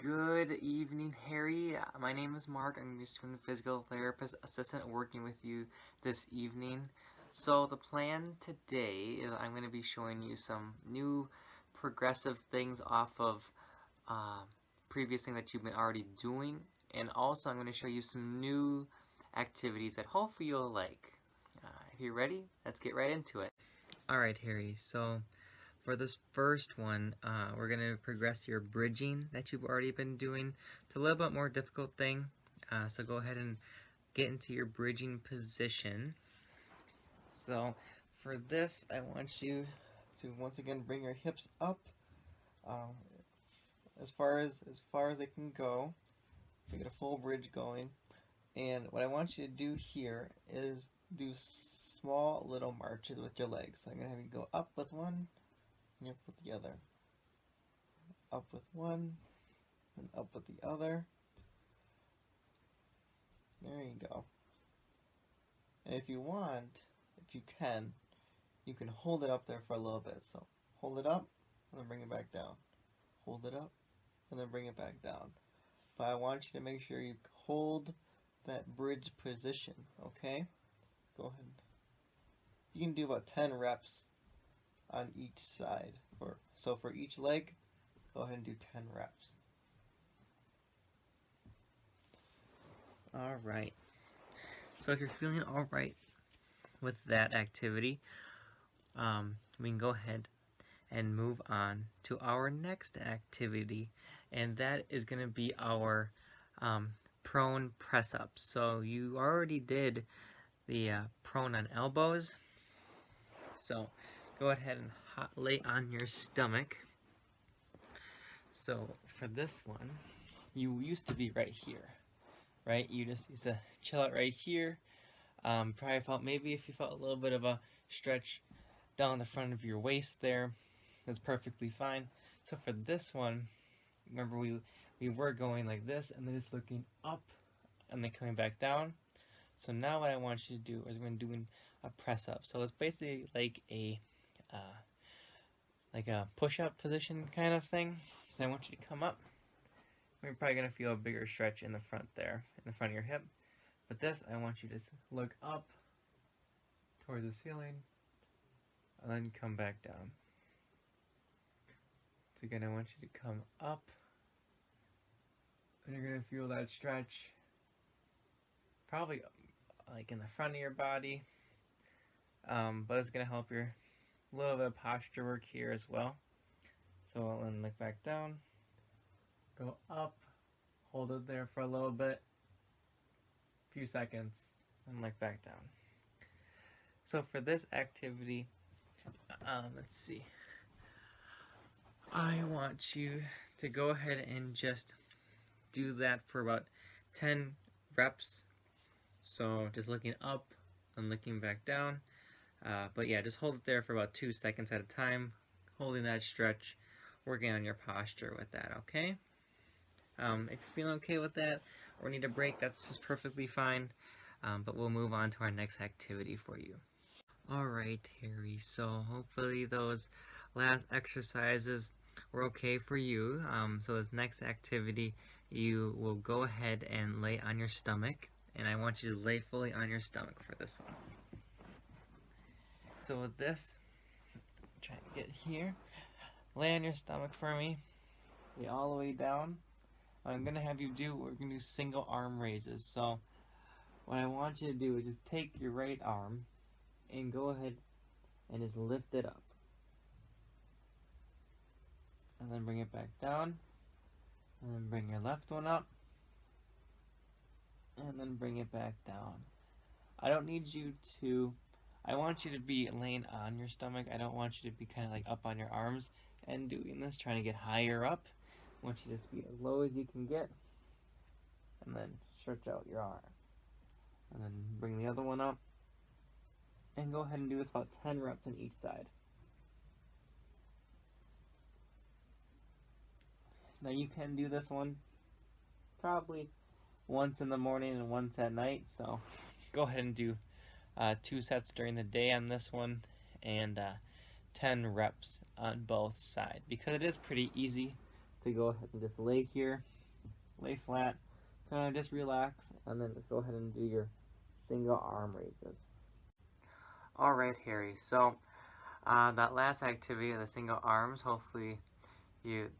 Good evening, Harry. My name is Mark. I'm your student physical therapist assistant working with you this evening. So the plan today is I'm going to be showing you some new progressive things off of uh, previous thing that you've been already doing, and also I'm going to show you some new activities that hopefully you'll like. If you're ready, let's get right into it. Alright, Harry, so for this first one, we're going to progress your bridging that you've already been doing to a little bit more difficult thing. So go ahead and get into your bridging position. So for this, I want you to once again bring your hips up as far as they can go to get a full bridge going. And what I want you to do here is do small little marches with your legs. So I'm going to have you go up with one, and up with the other. Up with one, and up with the other. There you go. And if you want, if you can hold it up there for a little bit. So hold it up, and then bring it back down. Hold it up, and then bring it back down. But I want you to make sure you hold that bridge position, okay? Go ahead. You can do about 10 reps on each side. So for each leg, go ahead and do 10 reps. Alright. So if you're feeling alright with that activity, we can go ahead and move on to our next activity, and that is going to be our prone press-ups. So you already did the prone on elbows, so go ahead and lay on your stomach. So for this one, you used to be right here, right? You just used to chill out right here. Probably felt, maybe if you felt a little bit of a stretch down the front of your waist there, that's perfectly fine. So for this one, remember we were going like this and then just looking up and then coming back down. So now what I want you to do is we're doing a press up. So it's basically like a push-up position kind of thing. So I want you to come up. You're probably gonna feel a bigger stretch in the front there, in the front of your hip. But this, I want you to just look up towards the ceiling and then come back down. So again, I want you to come up and you're gonna feel that stretch probably like in the front of your body, but it's gonna help your little bit of posture work here as well. So then look back down, go up, hold it there for a little bit, few seconds, and look back down. So for this activity, let's see, I want you to go ahead and just do that for about 10 reps. So just looking up and looking back down. But yeah, just hold it there for about 2 seconds at a time, holding that stretch, working on your posture with that, okay? If you're feeling okay with that or need a break, that's just perfectly fine. But we'll move on to our next activity for you. Alright, Harry, so hopefully those last exercises were okay for you. So this next activity, you will go ahead and lay on your stomach, and I want you to lay fully on your stomach for this one. So with this, try to get here, lay on your stomach for me, lay all the way down. I'm going to have you do, we're going to do single arm raises. So what I want you to do is just take your right arm and go ahead and just lift it up. And then bring it back down. And then bring your left one up. And then bring it back down. I don't need you to, I want you to be laying on your stomach. I don't want you to be kind of like up on your arms and doing this, trying to get higher up. I want you to just be as low as you can get. And then stretch out your arm. And then bring the other one up. And go ahead and do this about 10 reps on each side. Now you can do this one probably once in the morning and once at night, so go ahead and do 2 sets during the day on this one and 10 reps on both sides, because it is pretty easy to go ahead and just lay here, lay flat, kind of just relax, and then just go ahead and do your single arm raises. Alright, Harry, so that last activity of the single arms, hopefully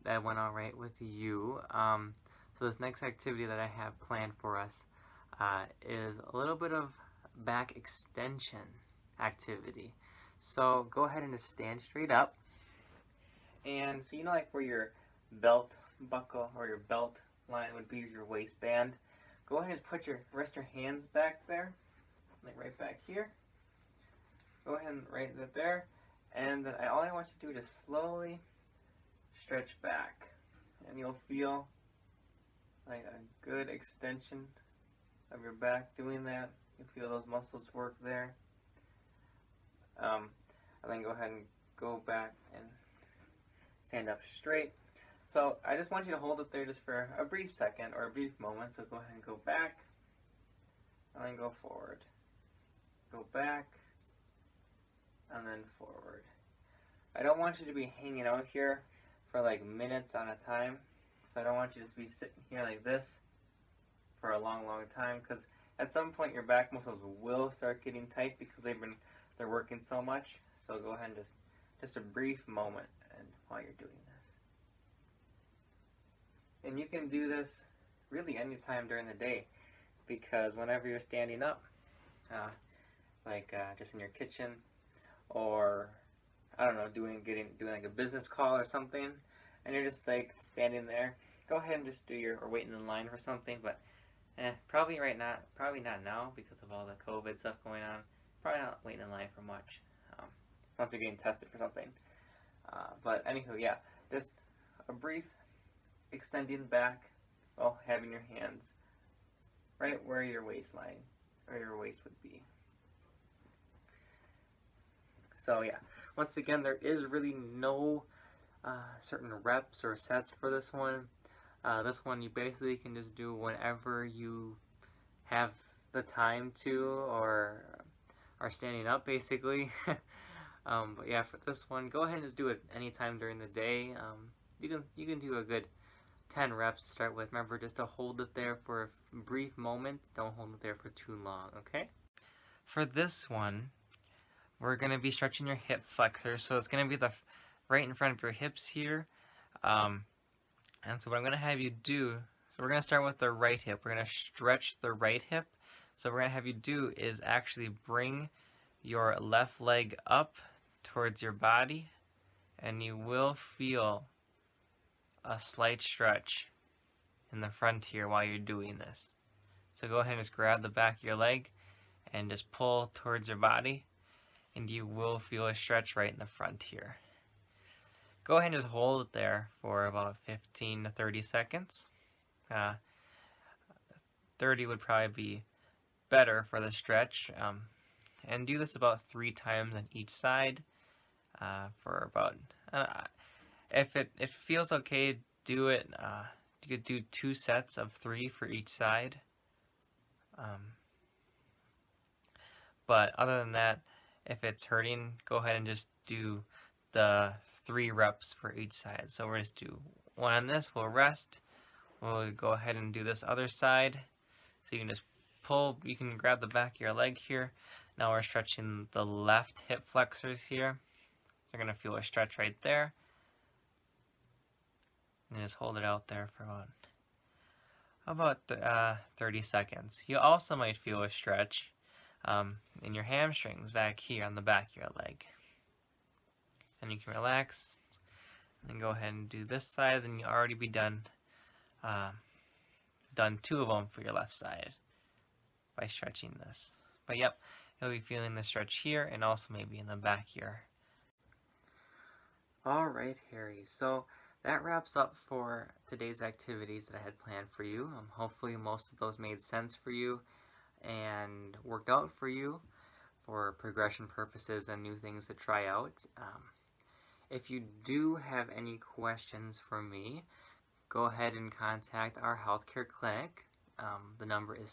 that went alright with you. So this next activity that I have planned for us is a little bit of back extension activity. So go ahead and just stand straight up. And so you know, like where your belt buckle or your belt line would be your waistband, go ahead and just rest your hands back there, like right back here. Go ahead and right there, and then all I want you to do is just slowly stretch back, and you'll feel like a good extension of your back doing that. You feel those muscles work there. And then go ahead and go back and stand up straight. So I just want you to hold it there just for a brief second or a brief moment. So go ahead and go back, and then go forward. Go back, and then forward. I don't want you to be hanging out here for like minutes on a time. So I don't want you to just be sitting here like this for a long time, because at some point your back muscles will start getting tight because they're working so much. So go ahead and just a brief moment and while you're doing this. And you can do this really anytime during the day, because whenever you're standing up, just in your kitchen, or I don't know, doing like a business call or something, and you're just like standing there, go ahead and just or waiting in line for something, but probably not now because of all the COVID stuff going on. Probably not waiting in line for much, unless you're getting tested for something. But anywho, yeah, just a brief extending back while having your hands right where your waistline or your waist would be. So yeah, once again, there is really no certain reps or sets for this one. This one you basically can just do whenever you have the time to or are standing up, basically. But yeah, for this one, go ahead and just do it anytime during the day. You can do a good 10 reps to start with. Remember, just to hold it there for a brief moment. Don't hold it there for too long, okay? For this one, we're going to be stretching your hip flexors. So it's going to be right in front of your hips here. And so what I'm going to have you do, so we're going to start with the right hip. We're going to stretch the right hip. So what we're going to have you do is actually bring your left leg up towards your body, and you will feel a slight stretch in the front here while you're doing this. So go ahead and just grab the back of your leg and just pull towards your body, and you will feel a stretch right in the front here. Go ahead and just hold it there for about 15 to 30 seconds. 30 would probably be better for the stretch. And do this about 3 times on each side for about, if it feels okay, do it. You could do 2 sets of 3 for each side. But other than that, if it's hurting, go ahead and just do the 3 reps for each side. So we'll just do 1 on this, we'll rest, we'll go ahead and do this other side. So you can just pull, you can grab the back of your leg here. Now we're stretching the left hip flexors here. You're going to feel a stretch right there. And just hold it out there for about 30 seconds. You also might feel a stretch in your hamstrings back here on the back of your leg. And you can relax and go ahead and do this side, then you'll already be done 2 of them for your left side by stretching this. But yep, you'll be feeling the stretch here and also maybe in the back here. Alright, Harry, so that wraps up for today's activities that I had planned for you. Hopefully most of those made sense for you and worked out for you for progression purposes and new things to try out. If you do have any questions for me, go ahead and contact our healthcare clinic. The number is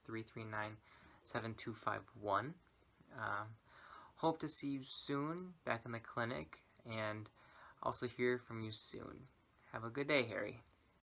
715-339-7251. Hope to see you soon back in the clinic and also hear from you soon. Have a good day, Harry.